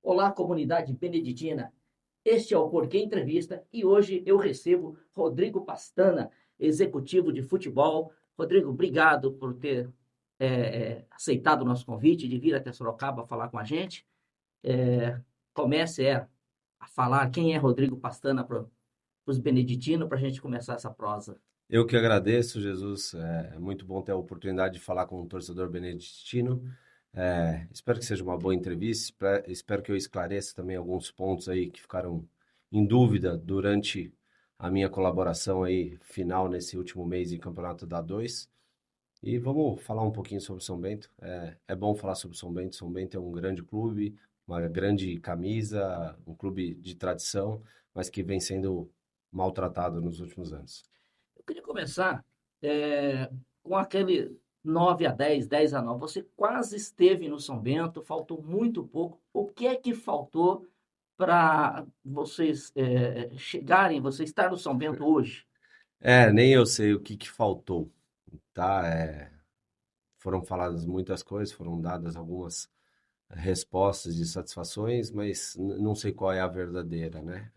Olá, comunidade beneditina. Este é o Porquê Entrevista e hoje eu recebo Rodrigo Pastana, executivo de futebol. Rodrigo, obrigado por ter aceitado o nosso convite de vir até Sorocaba falar com a gente. É, comece a falar quem é Rodrigo Pastana para os beneditinos, para a gente começar essa prosa. Eu que agradeço, Jesus. É muito bom ter a oportunidade de falar com um torcedor beneditino. Espero que seja uma boa entrevista. Espero que eu esclareça também alguns pontos aí que ficaram em dúvida durante a minha colaboração aí final nesse último mês em Campeonato da 2. E vamos falar um pouquinho sobre São Bento. É bom falar sobre São Bento. São Bento é um grande clube, uma grande camisa, um clube de tradição, mas que vem sendo maltratado nos últimos anos. Eu queria começar com aquele 9-10, 10-9. Você quase esteve no São Bento, faltou muito pouco. O que é que faltou para vocês chegarem, você estar no São Bento hoje? Nem eu sei o que que faltou, tá? Foram faladas muitas coisas, foram dadas algumas respostas de satisfações, mas não sei qual é a verdadeira, né?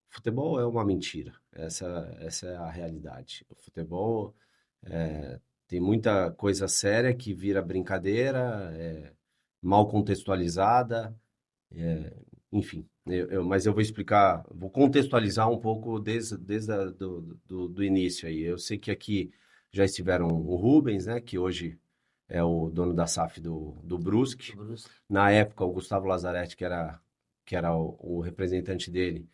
Futebol é uma mentira, essa é a realidade. O futebol tem muita coisa séria que vira brincadeira, mal contextualizada, enfim. Mas eu vou explicar, vou contextualizar um pouco desde do início aí. Eu sei que aqui já estiveram o Rubens, né, que hoje é o dono da SAF do Brusque. Bruce? Na época, o Gustavo Lazzaretti, que era o representante dele,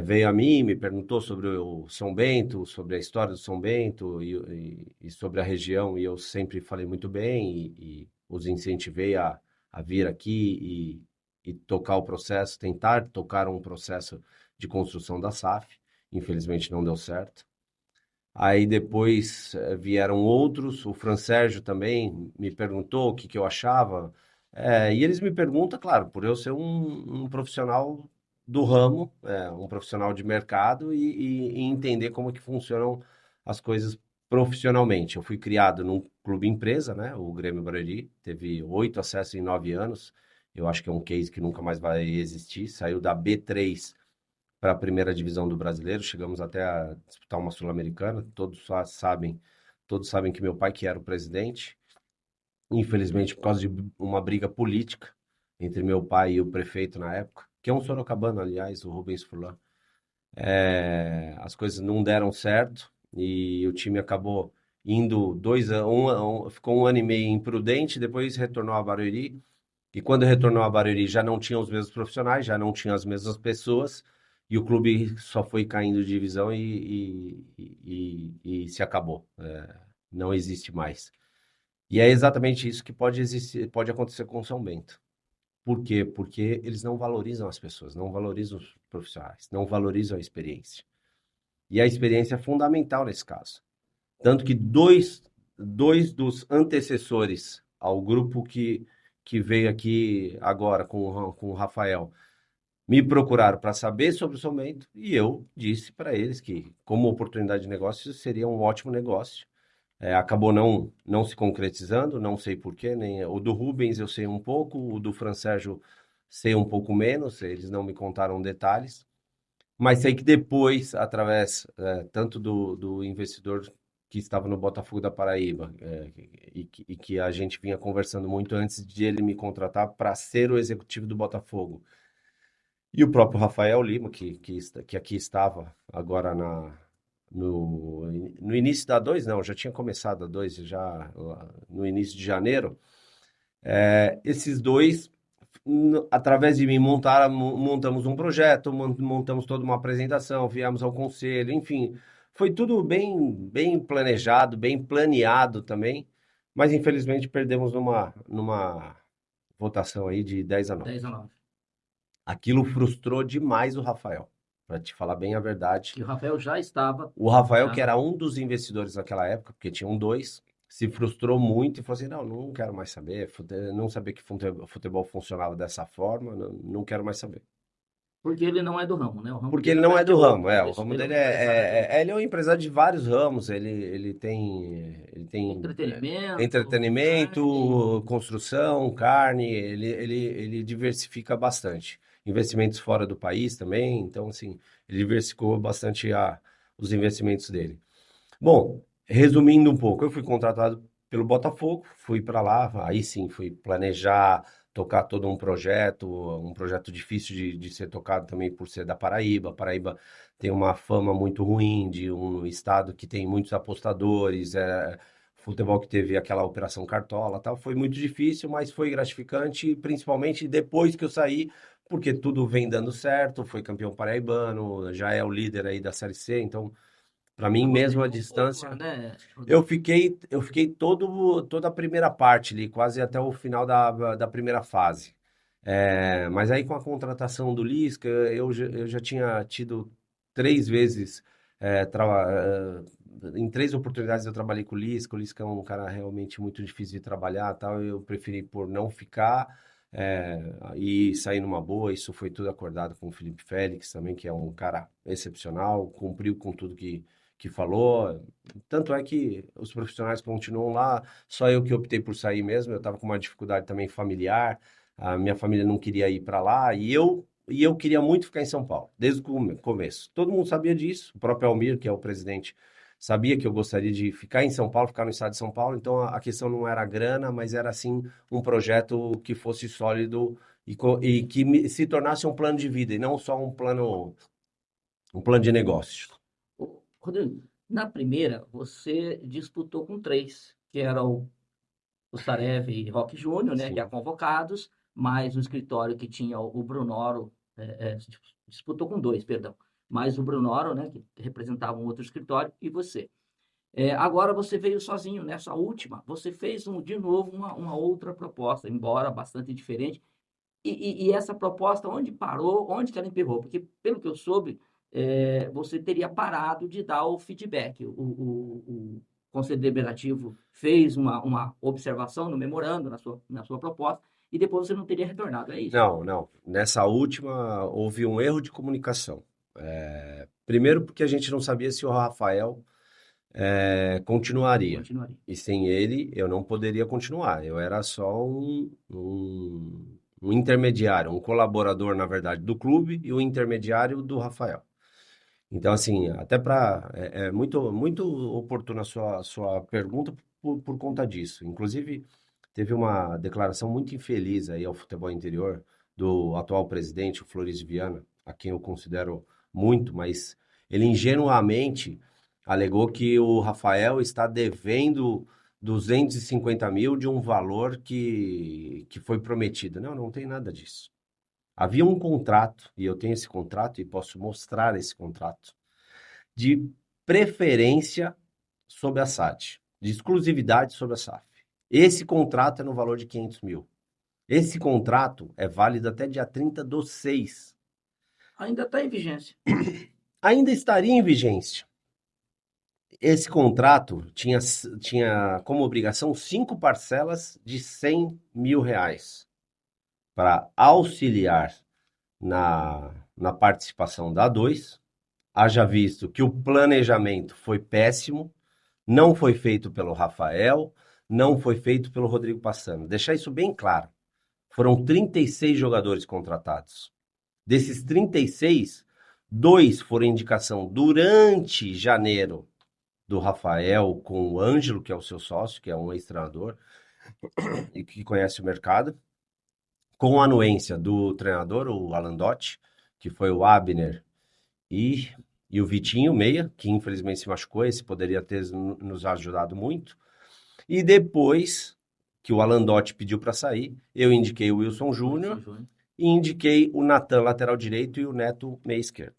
veio a mim, me perguntou sobre o São Bento, sobre a história do São Bento e sobre a região, e eu sempre falei muito bem e os incentivei a vir aqui e tocar o processo, tentar tocar um processo de construção da SAF. Infelizmente não deu certo. Aí depois vieram outros, o Fran Sérgio também me perguntou o que que eu achava. E eles me perguntam, claro, por eu ser um profissional do ramo, um profissional de mercado e entender como que funcionam as coisas profissionalmente. Eu fui criado num clube empresa, né, o Grêmio Barueri, teve 8 acessos em 9 anos. Eu acho que é um case que nunca mais vai existir. Saiu da B3 para a primeira divisão do Brasileiro, chegamos até a disputar uma Sul-Americana. Todos sabem que meu pai que era o presidente, infelizmente por causa de uma briga política entre meu pai e o prefeito na época, que é um sorocabano, aliás, o Rubens Furlan. As coisas não deram certo e o time acabou indo ficou um ano e meio imprudente, depois retornou a Barueri. E quando retornou a Barueri já não tinha os mesmos profissionais, já não tinha as mesmas pessoas, e o clube só foi caindo de divisão e se acabou. Não existe mais. E é exatamente isso que pode existir, pode acontecer com o São Bento. Por quê? Porque eles não valorizam as pessoas, não valorizam os profissionais, não valorizam a experiência. E a experiência é fundamental nesse caso. Tanto que dois dos antecessores ao grupo que veio aqui agora com o Rafael me procuraram para saber sobre o Somento e eu disse para eles que, como oportunidade de negócio, seria um ótimo negócio. Acabou não se concretizando, não sei por quê, nem o do Rubens eu sei um pouco, o do Fran Sérgio sei um pouco menos, eles não me contaram detalhes. Mas sei que depois, através tanto do investidor que estava no Botafogo da Paraíba, e que a gente vinha conversando muito antes de ele me contratar para ser o executivo do Botafogo, e o próprio Rafael Lima, que aqui estava agora no início da 2, não, já tinha começado a 2, já lá no início de janeiro. Esses dois, através de mim, montamos um projeto, montamos toda uma apresentação, viemos ao conselho, enfim, foi tudo bem planejado, bem planeado também, mas infelizmente perdemos numa votação aí de 10-9. 10-9. Aquilo frustrou demais o Rafael, para te falar bem a verdade. Que o Rafael já estava O Rafael, já que na... era um dos investidores naquela época, porque tinham dois, se frustrou muito e falou assim: não quero mais saber, não sabia que futebol funcionava dessa forma, não quero mais saber. Porque ele não é do ramo, né? O ramo Porque dele ele não é parece que do é ramo, outro. é. O Isso, ramo ele é um dele empresário ele é um empresário de vários ramos. Ele de tem entretenimento, carne. entretenimento, construção, carne. Ele diversifica bastante. Investimentos fora do país também. Então, assim, ele diversificou bastante os investimentos dele. Bom, resumindo um pouco, eu fui contratado pelo Botafogo, fui para lá, aí sim fui planejar, tocar todo um projeto difícil de ser tocado também por ser da Paraíba. Paraíba tem uma fama muito ruim de um estado que tem muitos apostadores, futebol que teve aquela operação Cartola, tal, foi muito difícil, mas foi gratificante, principalmente depois que eu saí, porque tudo vem dando certo, foi campeão paraibano, já é o líder aí da Série C, então para mim Você mesmo a ficou um tempo lá, distância, né, Rodrigo? eu fiquei toda a primeira parte ali, quase até o final da primeira fase. Mas aí com a contratação do Lisca, eu já tinha tido três vezes, em três oportunidades eu trabalhei com o Lisca é um cara realmente muito difícil de trabalhar, tal, eu preferi por não ficar, e sair numa boa, isso foi tudo acordado com o Felipe Félix também, que é um cara excepcional, cumpriu com tudo que falou. Tanto é que os profissionais continuam lá, só eu que optei por sair mesmo. Eu estava com uma dificuldade também familiar, a minha família não queria ir para lá e eu queria muito ficar em São Paulo, desde o começo. Todo mundo sabia disso, o próprio Almir, que é o presidente, sabia que eu gostaria de ficar em São Paulo, ficar no estado de São Paulo, então a questão não era a grana, mas era sim um projeto que fosse sólido e que se tornasse um plano de vida e não só um plano de negócios. Rodrigo, na primeira, você disputou com três, que era o Sarev e Roque Júnior, né, que é Sim. convocados, mais o escritório que tinha o Brunoro, disputou com dois, perdão, mais o Brunoro, né, que representava um outro escritório, e você. Agora você veio sozinho nessa última, você fez de novo uma outra proposta, embora bastante diferente. E essa proposta, onde parou, onde que ela emperrou? Porque, pelo que eu soube, você teria parado de dar o feedback. O Conselho Deliberativo fez uma observação no memorando, na sua proposta, e depois você não teria retornado. É isso? Não, não. Nessa última houve um erro de comunicação. Primeiro porque a gente não sabia se o Rafael continuaria. Continuaria. E sem ele eu não poderia continuar. Eu era só um intermediário, um colaborador, na verdade, do clube e o intermediário do Rafael. Então, assim, até para. É muito oportuna a sua pergunta por conta disso. Inclusive, teve uma declaração muito infeliz aí ao futebol interior do atual presidente, o Floris Viana, a quem eu considero muito, mas ele ingenuamente alegou que o Rafael está devendo 250 mil de um valor que foi prometido. Não, não tem nada disso. Havia um contrato, e eu tenho esse contrato e posso mostrar esse contrato, de preferência sobre a SAD, de exclusividade sobre a SAF. Esse contrato é no valor de 500 mil. Esse contrato é válido até dia 30/6. Ainda está em vigência. Ainda estaria em vigência. Esse contrato tinha como obrigação 5 parcelas de 100 mil reais para auxiliar na participação da A2. Haja visto que o planejamento foi péssimo, não foi feito pelo Rafael, não foi feito pelo Rodrigo Passano. Deixar isso bem claro. Foram 36 jogadores contratados. Desses 36, dois foram indicação durante janeiro do Rafael com o Ângelo, que é o seu sócio, que é um ex-treinador e que conhece o mercado, com a anuência do treinador, o Alan Dotti, que foi o Abner e, e o Vitinho Meia, que infelizmente se machucou, esse poderia ter nos ajudado muito. E depois que o Alan Dotti pediu para sair, eu indiquei o Wilson Wilson Júnior Júnior. e indiquei o Natan, lateral direito, e o Neto, meia esquerda.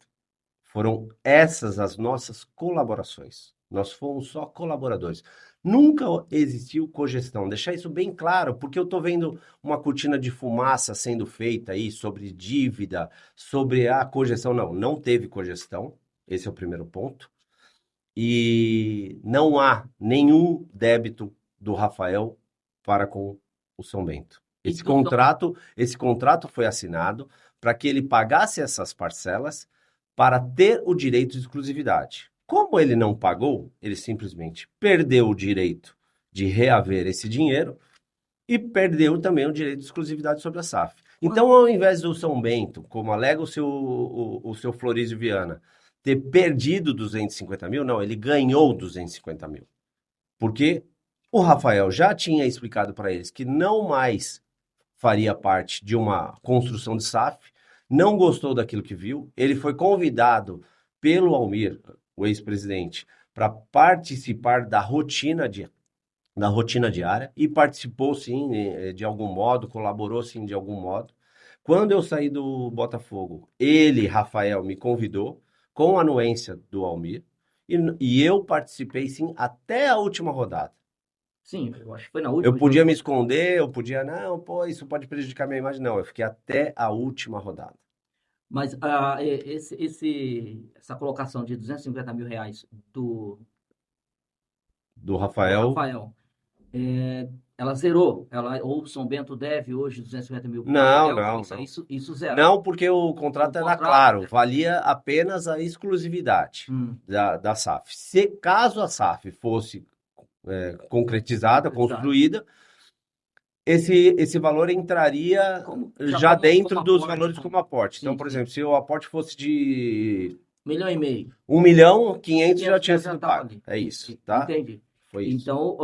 Foram essas as nossas colaborações. Nós fomos só colaboradores. Nunca existiu cogestão. Deixar isso bem claro, porque eu estou vendo uma cortina de fumaça sendo feita aí sobre dívida, sobre a cogestão. Não, não teve cogestão. Esse é o primeiro ponto. E não há nenhum débito do Rafael para com o São Bento. E Esse do São... contrato, esse contrato foi assinado para que ele pagasse essas parcelas para ter o direito de exclusividade. Como ele não pagou, ele simplesmente perdeu o direito de reaver esse dinheiro e perdeu também o direito de exclusividade sobre a SAF. Então, ao invés do São Bento, como alega o seu Florísio Viana, ter perdido 250 mil, não, ele ganhou 250 mil. Porque o Rafael já tinha explicado para eles que não mais faria parte de uma construção de SAF, não gostou daquilo que viu, ele foi convidado pelo Almir, o ex-presidente, para participar da rotina diária e participou sim, de algum modo, colaborou sim de algum modo. Quando eu saí do Botafogo, ele, Rafael, me convidou com a anuência do Almir e eu participei sim até a última rodada. Sim, eu acho que foi na Eu última de podia me 2000. esconder, eu podia, não, pô, isso pode prejudicar minha imagem. Não, eu fiquei até a última rodada. Mas essa colocação de 250 mil reais Do do Rafael, Rafael, ela zerou. Ou o São Bento deve hoje 250 mil para o não, Rafael? não, Isso, não. isso zera. Não, porque o O contrato era contrato. claro, valia apenas a exclusividade Hum, da SAF. Se caso a SAF fosse concretizada, concretizado. construída, esse valor entraria Já já como dentro dos aporte. valores como aporte. Então, Sim, por sim. exemplo, se o aporte fosse de 1,5 milhão. 1.500.000, já 500 tinha mil já sido estava pago. ali. É isso, tá? Entendi. Foi isso. Então,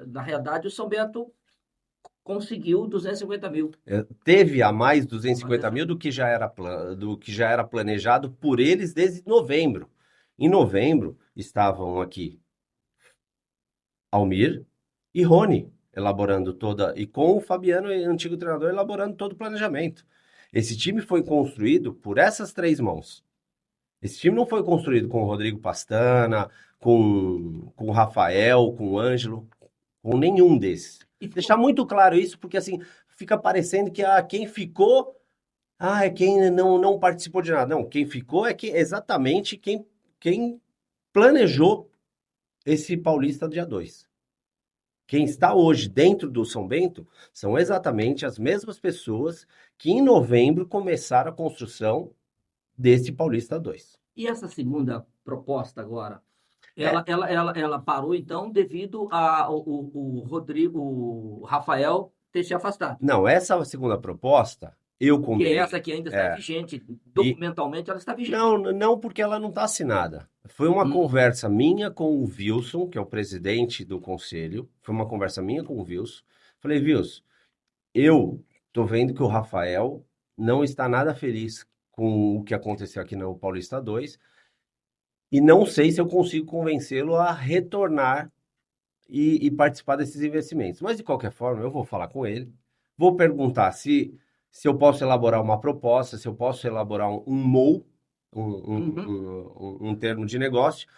na realidade, o São Bento conseguiu 250 mil. Teve a mais Mais 250 mil 250 do que já era, do que já era planejado por eles desde novembro. Em novembro estavam aqui Almir e Rony elaborando toda, e com o Fabiano, antigo treinador, elaborando todo o planejamento. Esse time foi construído por essas três mãos. Esse time não foi construído com o Rodrigo Pastana, com o Rafael, com o Ângelo, com nenhum desses. E Deixar ficou. muito claro isso, porque assim fica parecendo que quem ficou é quem não participou de nada. Não, quem ficou é que, exatamente quem planejou esse Paulista dia 2. Quem está hoje dentro do São Bento são exatamente as mesmas pessoas que em novembro começaram a construção desse Paulista 2. E essa segunda proposta agora, É, ela parou então devido a o Rodrigo, o Rafael ter se afastado. não, essa segunda proposta eu Que é combinei. essa que ainda está É, vigente, e documentalmente ela está vigente. não porque ela não está assinada. Foi uma Hum, conversa minha com o Wilson, que é o presidente do conselho. Foi uma conversa minha com o Wilson. Falei, Wilson, eu tô vendo que o Rafael não está nada feliz com o que aconteceu aqui no Paulista 2 e não sei se eu consigo convencê-lo a retornar e participar desses investimentos. Mas de qualquer forma, eu vou falar com ele, vou perguntar se eu posso elaborar uma proposta, se eu posso elaborar um MOU, uhum. um termo de negócio,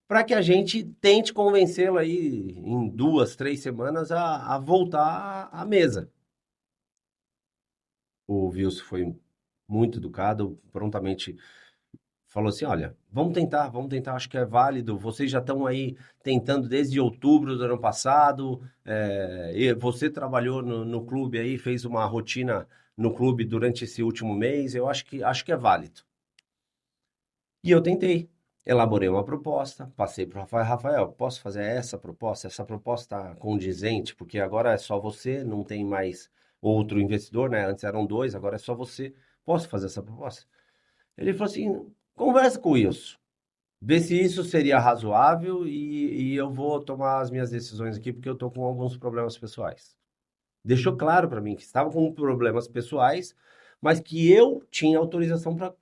para que a gente tente convencê-lo aí em 2, 3 semanas a voltar à mesa. O Wilson foi muito educado, prontamente falou assim: olha, vamos tentar, acho que é válido. Vocês já estão aí tentando desde outubro do ano passado. E você trabalhou no clube aí, fez uma rotina no clube durante esse último mês. Eu acho que é válido. E eu tentei. Elaborei uma proposta, passei para o Rafael. Rafael, posso fazer essa proposta? Essa proposta está condizente, porque agora é só você, não tem mais outro investidor, né? Antes eram dois, agora é só você. Posso fazer essa proposta? Ele falou assim: conversa com isso, vê se isso seria razoável e eu vou tomar as minhas decisões aqui, porque eu estou com alguns problemas pessoais. Deixou claro para mim que estava com problemas pessoais, mas que eu tinha autorização para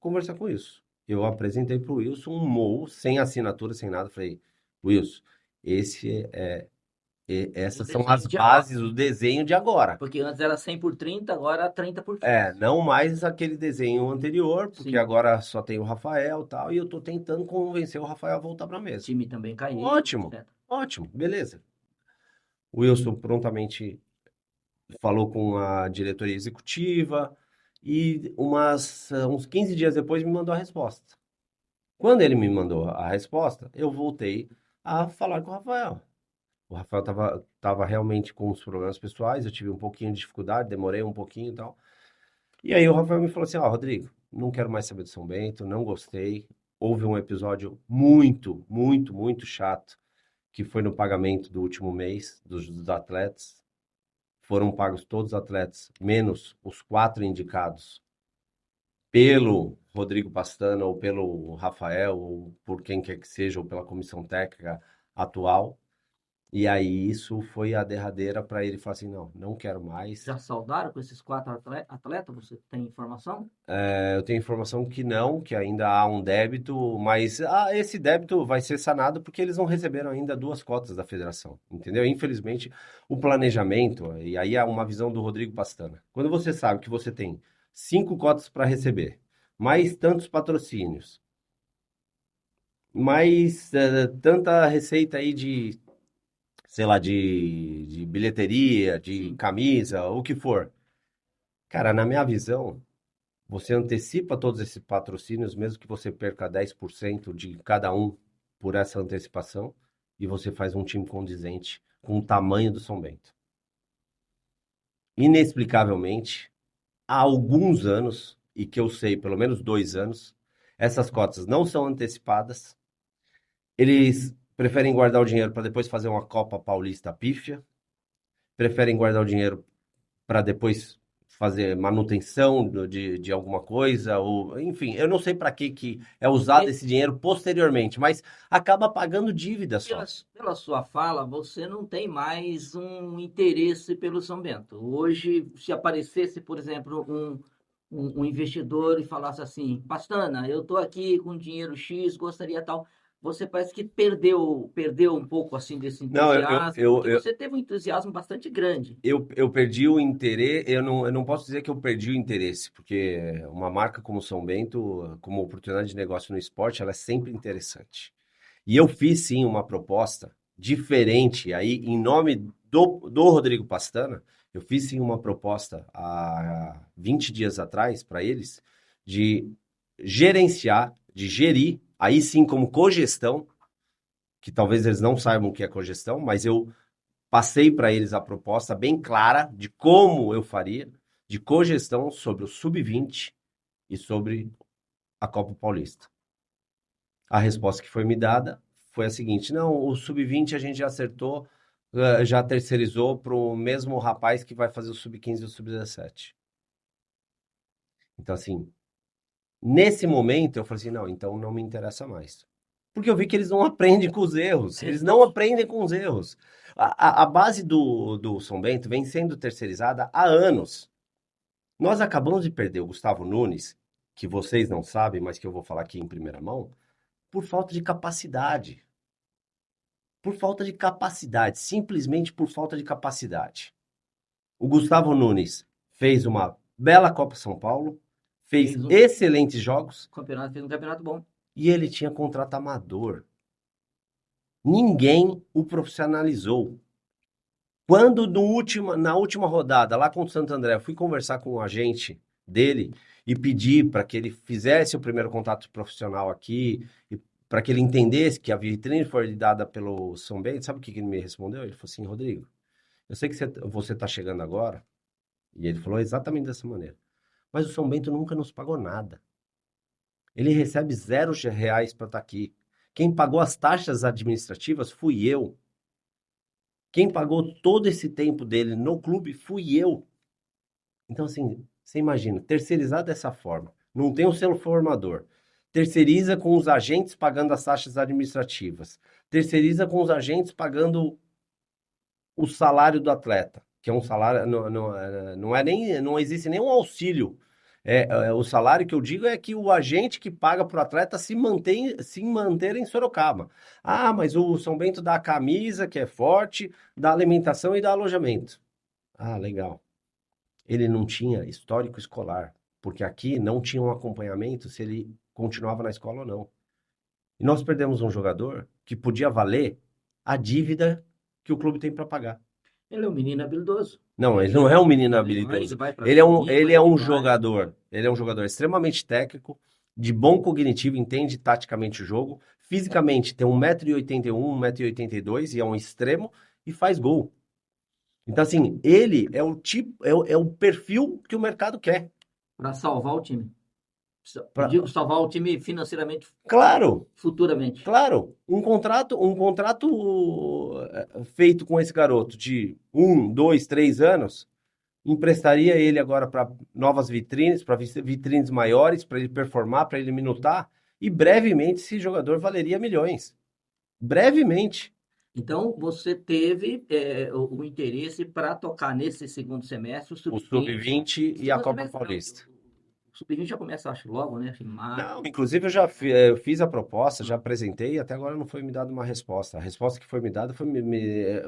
conversar com isso. Eu apresentei para o Wilson um MOU, sem assinatura, sem nada. Falei, Wilson, O essas são as desenho de agora. bases do desenho de agora. Porque antes era 100 por 30, agora é 30 por 30. Não mais aquele desenho anterior, porque Sim, agora só tem o Rafael e tal, e eu estou tentando convencer o Rafael a voltar para a o mesa. time também caiu, Ótimo, etc. ótimo, beleza. O Wilson prontamente falou com a diretoria executiva e uns 15 dias depois me mandou a resposta. Quando ele me mandou a resposta, eu voltei a falar com o Rafael. O Rafael tava realmente com os problemas pessoais, eu tive um pouquinho de dificuldade, demorei um pouquinho e tal. E aí o Rafael me falou assim, ó, Rodrigo, não quero mais saber do São Bento, não gostei. Houve um episódio muito, muito, muito chato, que foi no pagamento do último mês dos atletas. Foram pagos todos os atletas, menos os 4 indicados pelo Rodrigo Pastana ou pelo Rafael, ou por quem quer que seja, ou pela comissão técnica atual. E aí isso foi a derradeira para ele falar assim, não, não quero mais. Já saudaram com esses 4 atletas? Você tem informação? Eu tenho informação que não, que ainda há um débito, mas esse débito vai ser sanado porque eles não receberam ainda 2 cotas da federação, entendeu? Infelizmente, o planejamento, e aí é uma visão do Rodrigo Pastana. Quando você sabe que você tem 5 cotas para receber, mais tantos patrocínios, mais tanta receita aí de, sei lá, de bilheteria, de Sim. camisa, o que for. Cara, na minha visão, você antecipa todos esses patrocínios, mesmo que você perca 10% de cada um por essa antecipação, e você faz um time condizente com o tamanho do São Bento. Inexplicavelmente, há alguns anos, e que eu sei, pelo menos 2 anos, essas cotas não são antecipadas. Eles preferem guardar o dinheiro para depois fazer uma Copa Paulista pífia, preferem guardar o dinheiro para depois fazer manutenção de alguma coisa, ou enfim, eu não sei para que é usado E, esse dinheiro posteriormente, mas acaba pagando dívida pela, só. pela sua fala, você não tem mais um interesse pelo São Bento. Hoje, se aparecesse, por exemplo, um investidor e falasse assim, Pastana, eu estou aqui com dinheiro X, gostaria tal. Você parece que perdeu um pouco assim desse Não, entusiasmo, porque você teve um entusiasmo bastante grande. eu perdi o interesse, eu não posso dizer que eu perdi o interesse, porque uma marca como São Bento, como oportunidade de negócio no esporte, ela é sempre interessante. E eu fiz sim uma proposta diferente aí, em nome do Rodrigo Pastana, eu fiz sim uma proposta há 20 dias atrás para eles de gerenciar, de gerir, aí sim como cogestão, que talvez eles não saibam o que é cogestão, mas eu passei para eles a proposta bem clara de como eu faria, de cogestão sobre o Sub-20 e sobre a Copa Paulista. A resposta que foi me dada foi a seguinte: não, o Sub-20 a gente já acertou, já terceirizou para o mesmo rapaz que vai fazer o Sub-15 e o Sub-17. Então, assim, nesse momento eu falei assim: não, então não me interessa mais. Porque eu vi que eles não aprendem com os erros, eles Então, não aprendem com os erros. A base do São Bento vem sendo terceirizada há anos. Nós acabamos de perder o Gustavo Nunes, que vocês não sabem, mas que eu vou falar aqui em primeira mão, por falta de capacidade. Por falta de capacidade, simplesmente por falta de capacidade. O Gustavo Nunes fez uma bela Copa São Paulo, fez fez um excelentes jogos fez um campeonato bom. e ele tinha contrato amador. Ninguém o profissionalizou. Quando na última rodada, lá com o Santo André, eu fui conversar com o agente dele e pedir para que ele fizesse o primeiro contato profissional aqui, e para que ele entendesse que a vitrine foi dada pelo São Bento, sabe o que ele me respondeu? Ele falou assim, Rodrigo, eu sei que você está chegando agora, e ele falou exatamente dessa maneira, mas o São Bento nunca nos pagou nada. Ele recebe R$ 0 para estar aqui. Quem pagou as taxas administrativas fui eu. Quem pagou todo esse tempo dele no clube fui eu. Então, assim, você imagina, terceirizar dessa forma, não tem o selo formador, terceiriza com os agentes pagando as taxas administrativas, terceiriza com os agentes pagando o salário do atleta, que é um salário, não é nem, não existe nenhum auxílio. O salário que eu digo é que o agente que paga para o atleta se manter em Sorocaba. Ah, mas o São Bento dá a camisa, que é forte, dá alimentação e dá alojamento. Ah, legal. Ele não tinha histórico escolar, porque aqui não tinha um acompanhamento se ele continuava na escola ou não. E nós perdemos um jogador que podia valer a dívida que o clube tem para pagar. Ele é um menino habilidoso. Não, ele não é um menino Ele habilidoso. vai para Ele cima, é ele um vai. jogador. Ele é um jogador extremamente técnico, de bom cognitivo, entende taticamente o jogo. Fisicamente tem 1,81 m, 1,82 m e é um extremo. e faz gol. Então, assim, ele é o tipo, é o perfil que o mercado quer. Para salvar o time. Eu Pra- digo salvar o time financeiramente Claro, futuramente. claro, um contrato feito com esse garoto de 1, 2, 3 anos, emprestaria ele agora para novas vitrines, para vitrines maiores, para ele performar, para ele minutar, e brevemente esse jogador valeria milhões. Brevemente. Então, você teve o interesse para tocar nesse segundo semestre o O sub-20. Sub-20 e a Segundo Copa semestre, não. Paulista. O sub-20 já começa, acho, logo, né? Em março. Não, inclusive eu já fiz a proposta, já apresentei e até agora não foi me dada uma resposta. A resposta que foi me dada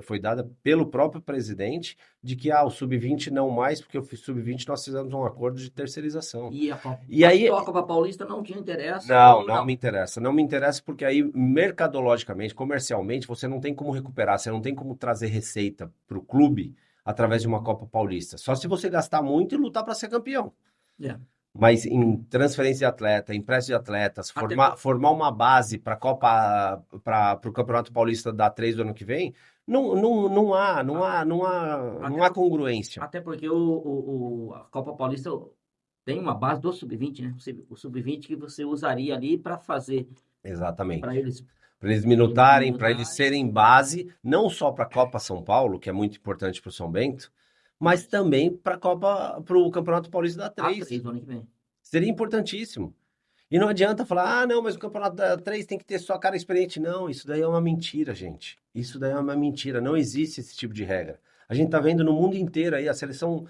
foi dada pelo próprio presidente de que o Sub-20 não mais, porque o Sub-20 nós fizemos um acordo de terceirização. E a Copa. E Mas aí, só a Copa Paulista não te interessa não, ou não me não? interessa. Não me interessa porque aí, mercadologicamente, comercialmente, você não tem como recuperar, você não tem como trazer receita para o clube através de uma Copa Paulista. Só se você gastar muito e lutar para ser campeão. É. Mas em transferência de atleta, empréstimo de atletas, Até formar uma base para o Campeonato Paulista da 3 do ano que vem, não há Até, congruência. até porque a Copa Paulista tem uma base do sub-20, né? O sub-20 que você usaria ali para fazer, para Exatamente. eles Para eles minutarem, para eles minutarem serem base, não só para a Copa São Paulo, que é muito importante para o São Bento, mas também para o Campeonato Paulista da a 3. 3 do ano que vem. Seria importantíssimo. E não adianta falar, não, mas o Campeonato da 3 tem que ter só cara experiente. Não, isso daí é uma mentira, gente. Isso daí é uma mentira. Não existe esse tipo de regra. A gente tá vendo no mundo inteiro aí, a seleção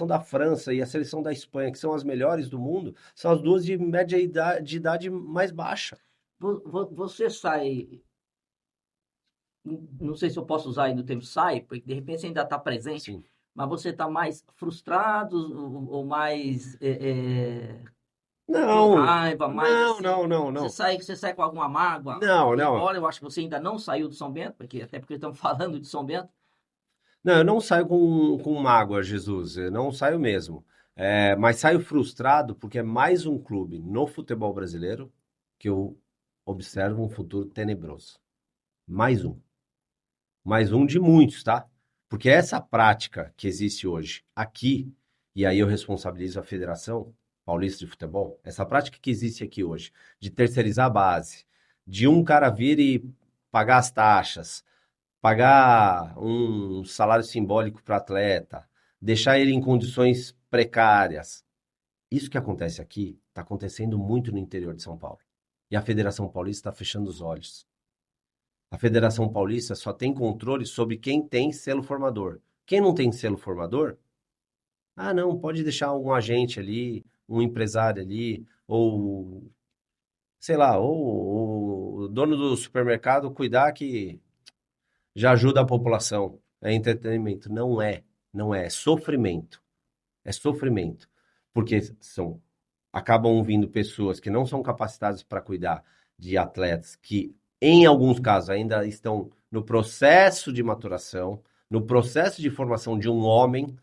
da França e a seleção da Espanha, que são as melhores do mundo, são as duas de média de idade mais baixa. Você sai, não sei se eu posso usar aí no termo sai, porque de repente você ainda está presente, Sim. mas você está mais frustrado ou mais com Não, raiva, mais não, assim. não, não, não. Você sai com alguma mágoa, Não, não. embora eu acho que você ainda não saiu do São Bento, até porque estamos falando de São Bento. Não, eu não saio com mágoa, Jesus. Eu não saio mesmo. Mas saio frustrado porque é mais um clube no futebol brasileiro que eu observo um futuro tenebroso. Mais um. Mais um de muitos, tá? Porque essa prática que existe hoje aqui, e aí eu responsabilizo a Federação Paulista de Futebol, essa prática que existe aqui hoje, de terceirizar a base, de um cara vir e pagar as taxas, pagar um salário simbólico para atleta, deixar ele em condições precárias. Isso que acontece aqui está acontecendo muito no interior de São Paulo. E a Federação Paulista está fechando os olhos. A Federação Paulista só tem controle sobre quem tem selo formador. Quem não tem selo formador, não, pode deixar um agente ali, um empresário ali, ou sei lá, ou o dono do supermercado cuidar que já ajuda a população. É entretenimento. Não é. Não é. É sofrimento. É sofrimento. Porque acabam vindo pessoas que não são capacitadas para cuidar de atletas que, em alguns casos, ainda estão no processo de maturação, no processo de formação de um homem.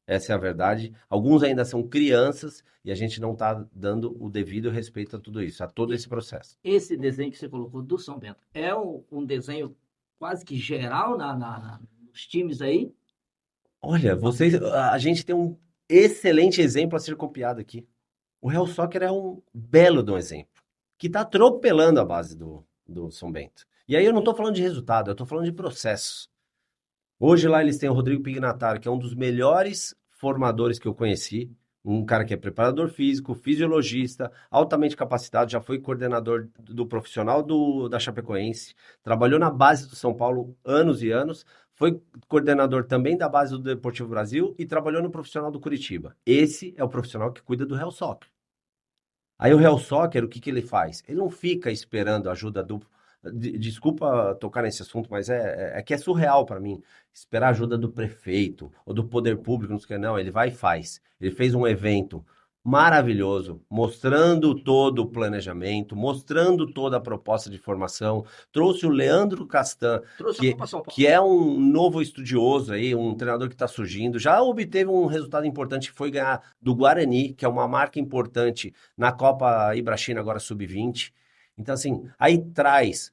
Essa é a verdade. Alguns ainda são crianças e a gente não está dando o devido respeito a tudo isso, a todo esse processo. Esse desenho que você colocou do São Bento é um desenho quase que geral nos times aí? Olha, a gente tem um excelente exemplo a ser copiado aqui. O Real Soccer é um belo de um exemplo, que está atropelando a base do São Bento. E aí eu não estou falando de resultado, eu estou falando de processo. Hoje lá eles têm o Rodrigo Pignataro, que é um dos melhores formadores que eu conheci, um cara que é preparador físico, fisiologista, altamente capacitado, já foi coordenador do profissional da Chapecoense, trabalhou na base do São Paulo anos e anos, foi coordenador também da base do Deportivo Brasil e trabalhou no profissional do Curitiba. Esse é o profissional que cuida do Real Soccer. Aí o Real Soccer, o que que ele faz? Ele não fica esperando a ajuda do. Desculpa tocar nesse assunto, mas é que é surreal para mim esperar a ajuda do prefeito ou do poder público, não sei o que, não. Ele vai e faz. Ele fez um evento maravilhoso, mostrando todo o planejamento, mostrando toda a proposta de formação. Trouxe o Leandro Castan, Trouxe a que, Copa São Paulo. que é um novo estudioso aí, um treinador que está surgindo. Já obteve um resultado importante que foi ganhar do Guarani, que é uma marca importante na Copa Ibrachina, agora sub-20. Então, assim, aí traz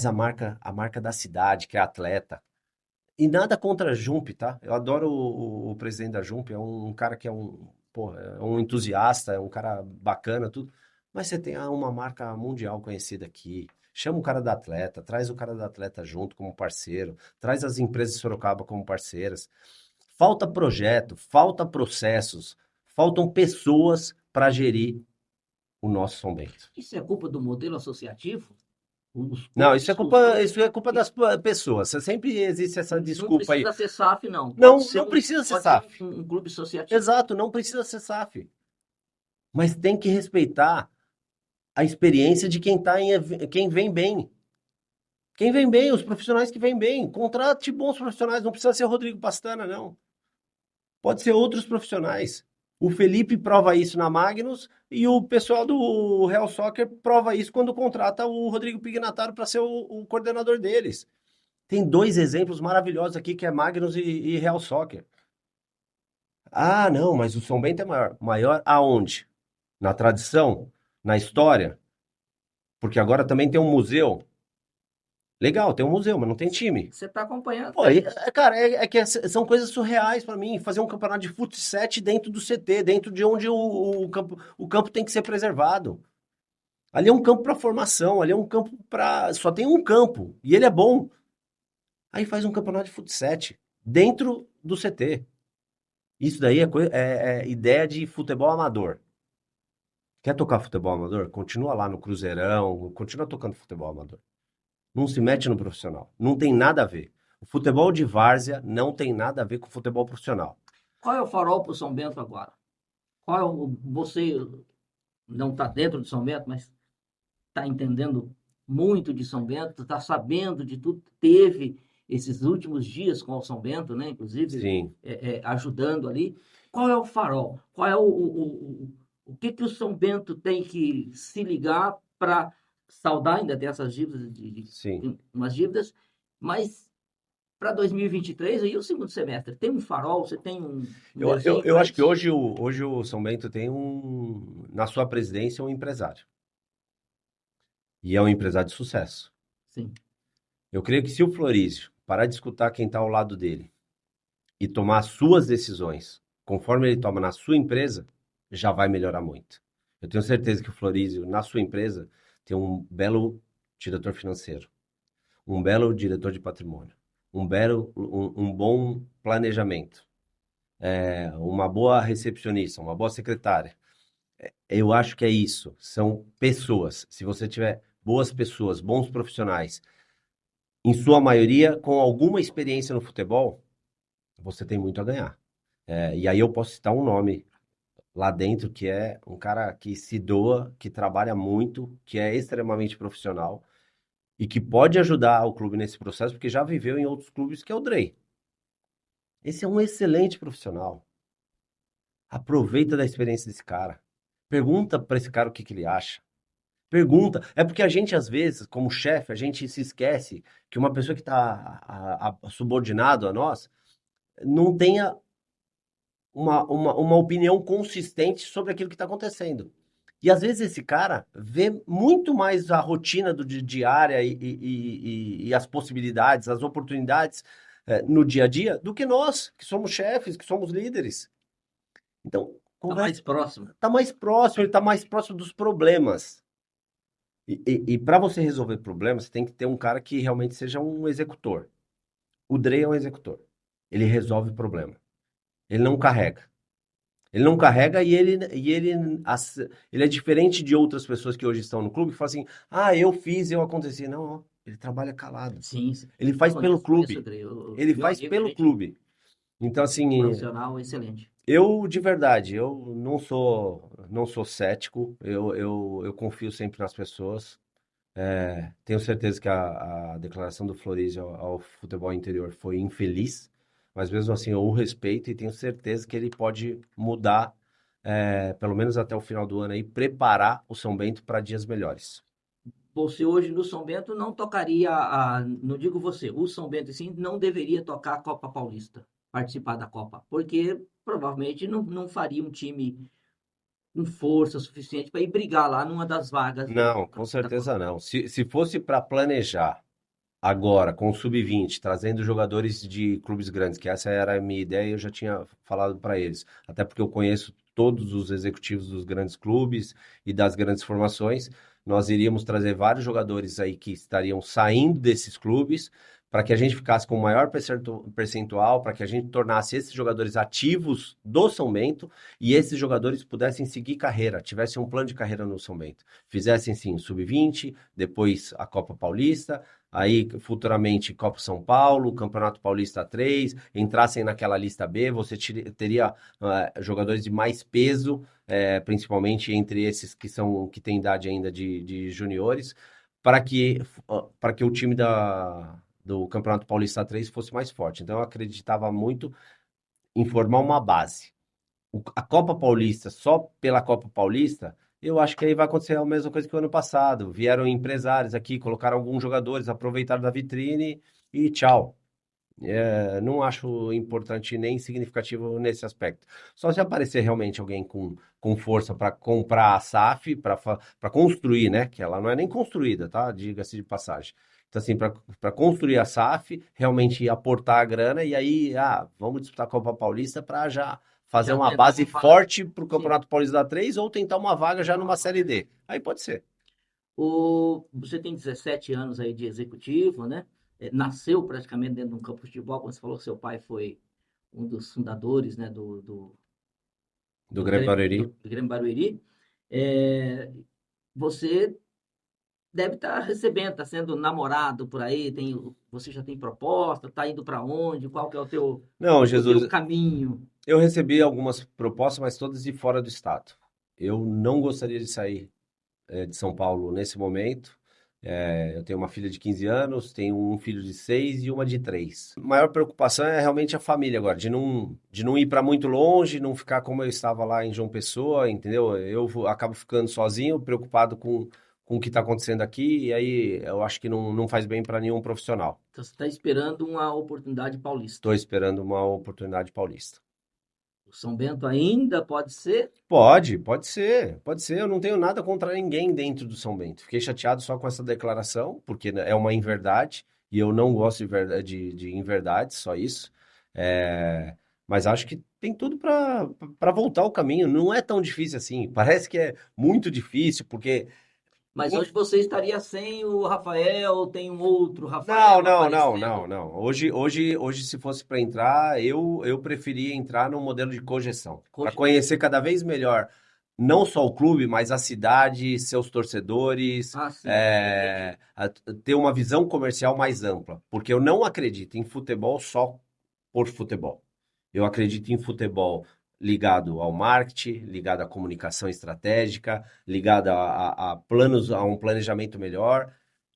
a marca da cidade, que é atleta. E nada contra a Jump, tá? Eu adoro o presidente da Jump, é um cara que é pô, é um entusiasta, é um cara bacana, tudo. Mas você tem uma marca mundial conhecida aqui. Chama o cara da atleta, traz o cara da atleta junto como parceiro, traz as empresas de Sorocaba como parceiras. Falta projeto, falta processos, faltam pessoas para gerir o nosso São Bento. Isso é culpa do modelo associativo? Os Não, clubes, os clubes isso é culpa das pessoas. Sempre existe essa não desculpa aí. precisa ser SAF, não. Não, não precisa ser Pode ser SAF. um clube associativo. Exato, não precisa ser SAF. Mas tem que respeitar a experiência de quem tá quem vem bem. Quem vem bem, os profissionais que vêm bem. Contrate bons profissionais, não precisa ser o Rodrigo Pastana, não. Pode ser outros profissionais. O Felipe prova isso na Magnus e o pessoal do Real Soccer prova isso quando contrata o Rodrigo Pignataro para ser o coordenador deles. Tem dois exemplos maravilhosos aqui que é Magnus e Real Soccer. Ah, não, mas o São Bento é maior. Maior aonde? Na tradição? Na história? Porque agora também tem um museu. Legal, tem um museu, mas não tem time. Você está acompanhando. Pô, cara, são coisas surreais pra mim. Fazer um campeonato de futsal dentro do CT, dentro de onde o campo tem que ser preservado. Ali é um campo para formação, ali é um campo para. Só tem um campo, e ele é bom. Aí faz um campeonato de futsal dentro do CT. Isso daí é ideia de futebol amador. Quer tocar futebol amador? Continua lá no Cruzeirão, continua tocando futebol amador. Não se mete no profissional. Não tem nada a ver. O futebol de várzea não tem nada a ver com o futebol profissional. Qual é o farol para o São Bento agora? Qual é você não está dentro de São Bento, mas está entendendo muito de São Bento, está sabendo de tudo que teve esses últimos dias com o São Bento, né? Inclusive Sim. ajudando ali. Qual é o farol? Qual é o que que o São Bento tem que se ligar para saldar ainda dessas dívidas, Sim. umas dívidas, mas para 2023 aí o segundo semestre tem um farol, você tem um desenho Eu para acho que isso? hoje o São Bento tem na sua presidência, um empresário. E é um empresário de sucesso. Sim. Eu creio que se o Florísio parar de escutar quem está ao lado dele e tomar as suas decisões, conforme ele toma na sua empresa, já vai melhorar muito. Eu tenho certeza que o Florísio, na sua empresa, tem um belo diretor financeiro, um belo diretor de patrimônio, um bom planejamento, uma boa recepcionista, uma boa secretária. Eu acho que é isso. São pessoas. Se você tiver boas pessoas, bons profissionais, em sua maioria com alguma experiência no futebol, você tem muito a ganhar. E aí eu posso citar um nome lá dentro que é um cara que se doa, que trabalha muito, que é extremamente profissional e que pode ajudar o clube nesse processo, porque já viveu em outros clubes, que é o Drey. Esse é um excelente profissional. Aproveita da experiência desse cara. Pergunta para esse cara o que ele acha. Pergunta. É porque a gente, às vezes, como chefe, a gente se esquece que uma pessoa que está subordinado a nós não tenha uma opinião consistente sobre aquilo que está acontecendo. E às vezes esse cara vê muito mais a rotina diária e as possibilidades, as oportunidades no dia a dia do que nós, que somos chefes, que somos líderes. Então, Está mais conversa, próximo. está mais próximo, ele está mais próximo dos problemas. E para você resolver problemas, você tem que ter um cara que realmente seja um executor. O Drey é um executor. Ele resolve problema. Ele não carrega. Ele não carrega ele é diferente de outras pessoas que hoje estão no clube que falam assim: ah, eu fiz, eu aconteci. Não, ó, ele trabalha calado. Sim, sim. Ele faz pelo Conheço o clube. Andrei, Ele meu faz amigo, pelo gente, clube. Então, assim, profissional excelente. eu de verdade, eu não sou cético. Eu confio sempre nas pessoas. Tenho certeza que a declaração do Florizio ao futebol interior foi infeliz, mas mesmo assim eu o respeito e tenho certeza que ele pode mudar, pelo menos até o final do ano aí, preparar o São Bento para dias melhores. Você hoje no São Bento não tocaria, não digo você, o São Bento sim não deveria tocar a Copa Paulista, participar da Copa, porque provavelmente não faria um time com força suficiente para ir brigar lá numa das vagas Não, com da Copa. certeza não. Se fosse para planejar Agora, com o sub-20, trazendo jogadores de clubes grandes, que essa era a minha ideia, e eu já tinha falado para eles. Até porque eu conheço todos os executivos dos grandes clubes e das grandes formações. Nós iríamos trazer vários jogadores aí que estariam saindo desses clubes, para que a gente ficasse com o maior percentual, para que a gente tornasse esses jogadores ativos do São Bento e esses jogadores pudessem seguir carreira, tivessem um plano de carreira no São Bento. Fizessem sim sub-20, depois a Copa Paulista. Aí, futuramente, Copa São Paulo, Campeonato Paulista 3, entrassem naquela lista B, você teria jogadores de mais peso, principalmente entre esses que têm idade ainda de juniores, para que o time do Campeonato Paulista 3 fosse mais forte. Então, eu acreditava muito em formar uma base. A Copa Paulista, só pela Copa Paulista, eu acho que aí vai acontecer a mesma coisa que o ano passado. Vieram empresários aqui, colocaram alguns jogadores, aproveitaram da vitrine e tchau. Não acho importante nem significativo nesse aspecto. Só se aparecer realmente alguém com força para comprar a SAF, para construir, né? Que ela não é nem construída, tá? Diga-se de passagem. Então, assim, para construir a SAF, realmente aportar a grana e aí, vamos disputar a Copa Paulista para já fazer Já uma tentar base uma vaga. forte para o Sim. Campeonato Paulista da 3 ou tentar uma vaga já numa Série D. Aí pode ser. Você tem 17 anos aí de executivo, né? Nasceu praticamente dentro de um campo de futebol, quando você falou que seu pai foi um dos fundadores, né, Do Grêmio Barueri. do Grêmio Barueri. É, você deve estar recebendo, está sendo namorado por aí, você já tem proposta, está indo para onde? Qual que é Não, o teu Jesus, caminho? eu recebi algumas propostas, mas todas de fora do estado. Eu não gostaria de sair, de São Paulo nesse momento. Eu tenho uma filha de 15 anos, tenho um filho de 6 e uma de 3. A maior preocupação é realmente a família agora, de não ir para muito longe, não ficar como eu estava lá em João Pessoa, entendeu? Acabo ficando sozinho, preocupado com o que está acontecendo aqui, e aí eu acho que não faz bem para nenhum profissional. Então, você está esperando uma oportunidade paulista. Estou esperando uma oportunidade paulista. O São Bento ainda pode ser? Pode ser, pode ser. Eu não tenho nada contra ninguém dentro do São Bento. Fiquei chateado só com essa declaração, porque né, é uma inverdade, e eu não gosto de inverdades, só isso. É, mas acho que tem tudo para voltar ao caminho. Não é tão difícil assim. Parece que é muito difícil, porque. Mas hoje você estaria sem o Rafael, tem um outro Não, Rafael não, não, não, aparecendo. não. Hoje, se fosse para entrar, eu preferia entrar no modelo de cogestão, para Coxa. conhecer cada vez melhor, não só o clube, mas a cidade, seus torcedores, Ah, sim, entendi. ter uma visão comercial mais ampla, porque eu não acredito em futebol só por futebol. Eu acredito em futebol ligado ao marketing, ligado à comunicação estratégica, ligado a planos, a um planejamento melhor.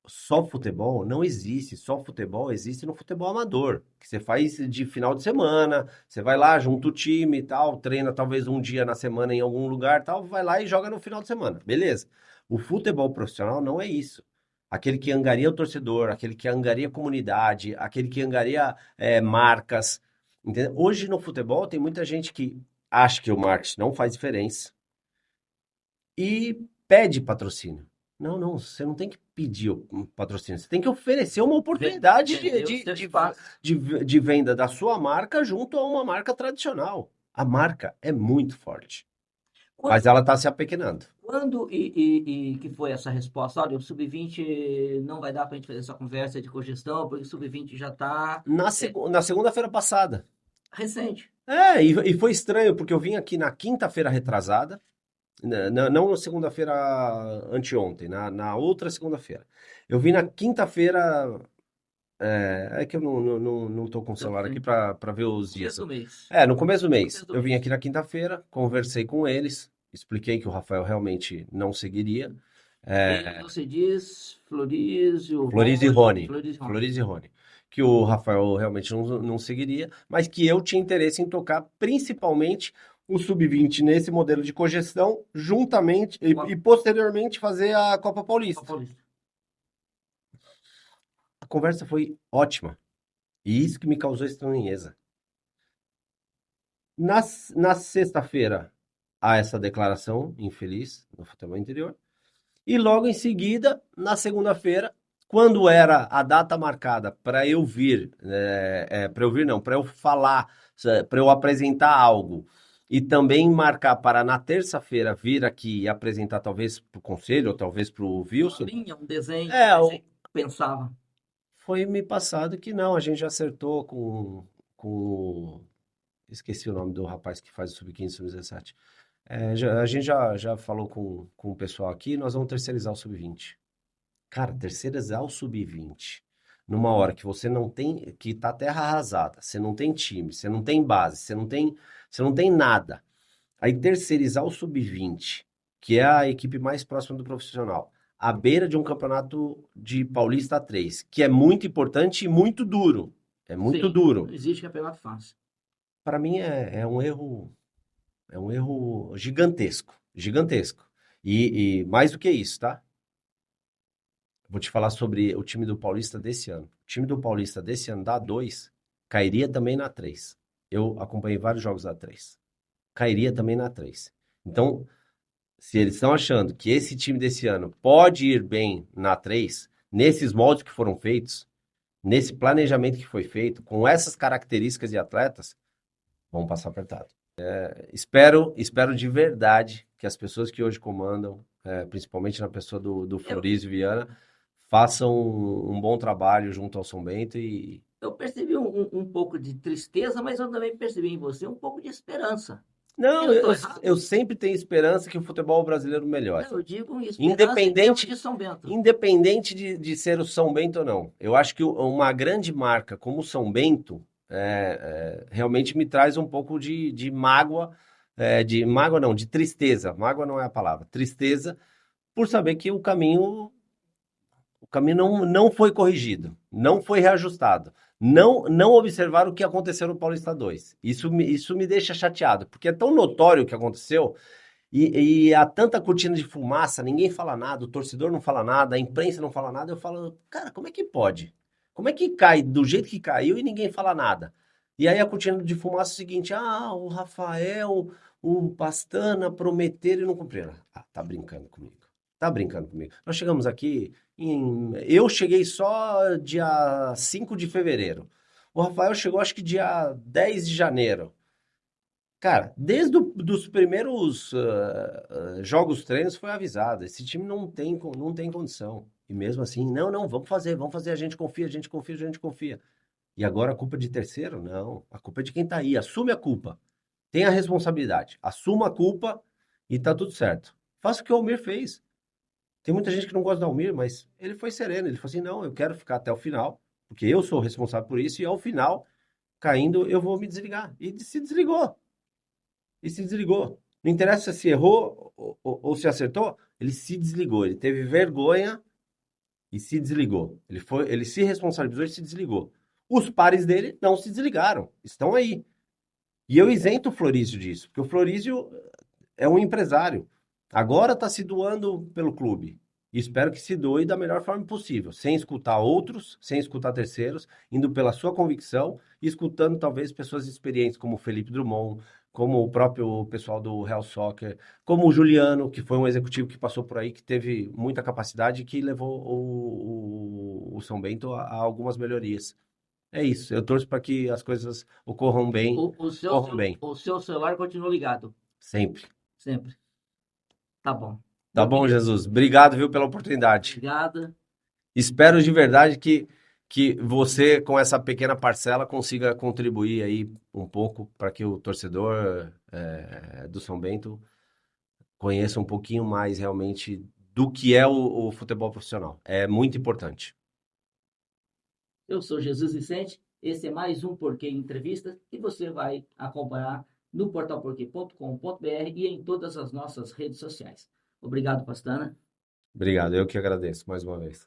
Só futebol não existe, só futebol existe no futebol amador, que você faz de final de semana, você vai lá, junta o time e tal, treina talvez um dia na semana em algum lugar, tal, vai lá e joga no final de semana, beleza. O futebol profissional não é isso. Aquele que angaria o torcedor, aquele que angaria a comunidade, aquele que angaria marcas, entendeu? Hoje no futebol tem muita gente que acha que o marketing não faz diferença e pede patrocínio. Não, não, você não tem que pedir o patrocínio, você tem que oferecer uma oportunidade Vender o seu espaço. de venda da sua marca junto a uma marca tradicional. A marca é muito forte, mas Quando, ela está se apequenando. quando que foi essa resposta? Olha, o Sub-20 não vai dar para a gente fazer essa conversa de cogestão, porque o Sub-20 já está Na segunda-feira passada. recente. E foi estranho, porque eu vim aqui na quinta-feira retrasada, não na segunda-feira anteontem, na outra segunda-feira. Eu vim na quinta-feira. É que eu não tô com o Então, celular aqui para ver os dias. começo do mês. No começo do mês. Começo do Eu vim mês. aqui na quinta-feira, conversei com eles, expliquei que o Rafael realmente não seguiria. Ele, É, você diz, Florísio, Flores e Rony, Rony. Florísio e Rony. Flores e Rony. Que o Rafael realmente não seguiria, mas que eu tinha interesse em tocar principalmente o sub-20 nesse modelo de cogestão, juntamente e posteriormente fazer a Copa Copa Paulista. Paulista. A conversa foi ótima. E isso que me causou estranheza. Na sexta-feira, há essa declaração infeliz no futebol interior. E logo em seguida, na segunda-feira, Quando era a data marcada para eu vir, para eu vir não, para eu falar, para eu apresentar algo e também marcar para na terça-feira vir aqui e apresentar talvez para o conselho ou talvez para o Uma Wilson, linha, um desenho que é, você pensava. foi me passado que não, a gente já acertou esqueci o nome do rapaz que faz o sub-15, sub-17. A gente já falou com o pessoal aqui, nós vamos terceirizar o sub-20. Cara, terceirizar o sub-20 numa hora que você não tem, que tá terra arrasada, você não tem time, você não tem base, você não tem nada. Aí terceirizar o sub-20, que é a equipe mais próxima do profissional, à beira de um campeonato de Paulista 3, que é muito importante e muito duro. É muito Sim, não duro. existe campeonato fácil. Para mim é um erro gigantesco, gigantesco. E mais do que isso, tá? Vou te falar sobre o time do Paulista desse ano. O time do Paulista desse ano da 2 cairia também na 3. Eu acompanhei vários jogos da 3. Cairia também na 3. Então, se eles estão achando que esse time desse ano pode ir bem na 3, nesses moldes que foram feitos, nesse planejamento que foi feito, com essas características de atletas, vão passar apertado. Espero de verdade que as pessoas que hoje comandam, principalmente na pessoa do Eu, Florísio Viana, façam um bom trabalho junto ao São Bento e... eu percebi um pouco de tristeza, mas eu também percebi em você um pouco de esperança. Não, Eu estou errado? eu sempre tenho esperança que o futebol brasileiro melhore. Não, eu digo em esperança em termos Independente, de São Bento. independente de ser o São Bento ou não. Eu acho que uma grande marca como o São Bento realmente me traz um pouco de mágoa, de mágoa não, de tristeza. Mágoa não é a palavra. Tristeza por saber que o caminho não foi corrigido, não foi reajustado. Não observar o que aconteceu no Paulista 2. Isso me deixa chateado, porque é tão notório o que aconteceu e há tanta cortina de fumaça, ninguém fala nada, o torcedor não fala nada, a imprensa não fala nada. Eu falo, cara, como é que pode? Como é que cai do jeito que caiu e ninguém fala nada? E aí a cortina de fumaça é o seguinte: o Rafael, o Pastana prometeram e não cumpriram. Ah, tá brincando comigo. Tá brincando comigo. Nós chegamos aqui eu cheguei só dia 5 de fevereiro. O Rafael chegou acho que dia 10 de janeiro. Cara, desde dos primeiros jogos treinos foi avisado, esse time não tem condição. E mesmo assim, não, vamos fazer, a gente confia, a gente confia, a gente confia. E agora a culpa é de terceiro? Não, a culpa é de quem tá aí, assume a culpa. Tenha a responsabilidade, assuma a culpa e tá tudo certo. Faça o que o Almir fez. Tem muita gente que não gosta do Almir, mas ele foi sereno, ele falou assim, não, eu quero ficar até o final, porque eu sou responsável por isso, e ao final, caindo, eu vou me desligar. E se desligou. E se desligou. Não interessa se errou ou se acertou, ele se desligou. Ele teve vergonha e se desligou. Ele se responsabilizou e se desligou. Os pares dele não se desligaram, estão aí. E eu isento o Florísio disso, porque o Florísio é um empresário. Agora está se doando pelo clube. E espero que se doe da melhor forma possível, sem escutar outros, sem escutar terceiros, indo pela sua convicção e escutando talvez pessoas experientes como o Felipe Drummond, como o próprio pessoal do Real Soccer, como o Juliano, que foi um executivo que passou por aí, que teve muita capacidade e que levou o São Bento a algumas melhorias. É isso, eu torço para que as coisas ocorram bem, corram bem, O seu celular continua ligado, sempre. sempre. Tá bom. Tá Meu bom, querido, Jesus? Obrigado, viu, pela oportunidade. obrigado. Espero de verdade que você, com essa pequena parcela, consiga contribuir aí um pouco para que o torcedor do São Bento conheça um pouquinho mais realmente do que é o futebol profissional. É muito importante. Eu sou Jesus Vicente. Esse é mais um Porquê Entrevista que você vai acompanhar no portalporquê.com.br e em todas as nossas redes sociais. Obrigado, Pastana. Obrigado, eu que agradeço mais uma vez.